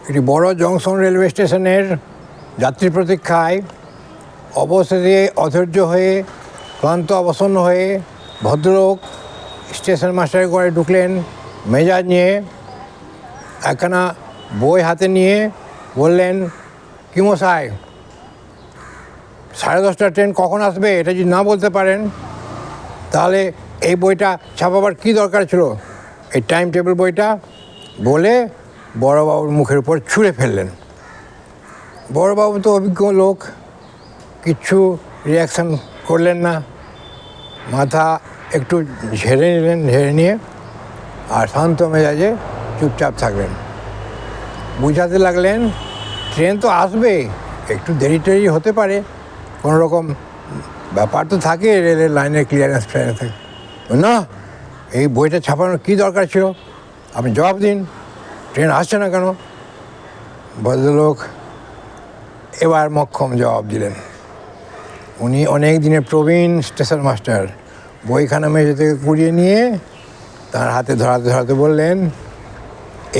একটি বড় junction railway স্টেশনের যাত্রী প্রতীক্ষায় অবশেষে অধৈর্য হয়ে ক্লান্ত অবসন্ন হয়ে ভদ্রলোক স্টেশন মাস্টারের ঘরে ঢুকলেন মেজাজ নিয়ে। একখানা বই হাতে নিয়ে বললেন, কি মশাই, 10:30টার ট্রেন কখন আসবে এটা যদি না বলতে পারেন তাহলে এই বইটা ছাপাবার কী দরকার ছিল, এই টাইম টেবিল বইটা বলে বড়োবাবুর মুখের উপর ছুঁড়ে ফেললেন। বড়োবাবু তো অভিজ্ঞ লোক, কিচ্ছু রিয়াকশান করলেন না, মাথা একটু ঝেড়ে নিলেন, ঝেড়ে নিয়ে আর শান্ত মেজাজে চুপচাপ থাকলেন। বুঝাতে লাগলেন, ট্রেন তো আসবে, একটু দেরি টেরি হতে পারে, কোনো রকম ব্যাপার তো থাকে, রেলের লাইনের ক্লিয়ারেন্স ফ্লিয়ারেন্স থাকে না, এই বইটা ছাপানোর কী দরকার ছিল, আপনি জবাব দিন, ট্রেন আসছে না কেন? ভদ্রলোক এবার মক্ষম জবাব দিলেন। উনি অনেক দিনের প্রবীণ স্টেশন মাস্টার। বইখানা মেঝে থেকে কুড়িয়ে নিয়ে তার হাতে ধরাতে ধরাতে বললেন,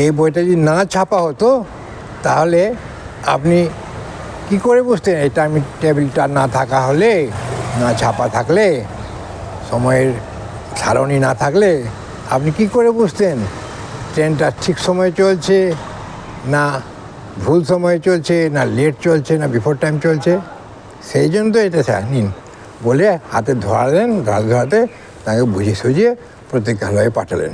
এই বইটা যদি না ছাপা হতো তাহলে আপনি কি করে বুঝতেন, এই টাইম টেবিলটা না থাকা হলে, না ছাপা থাকলে, সময়ের সারণী না থাকলে আপনি কি করে বুঝতেন ট্রেনটা ঠিক সময়ে চলছে না ভুল সময়ে চলছে, না লেট চলছে, না বিফোর টাইম চলছে? সেই জন্য তো এটা নিন বলে হাতে ধরালেন, ধরাতে তাকে বুঝিয়ে সুঝিয়ে প্রতীক্ষালয়ে পাঠালেন।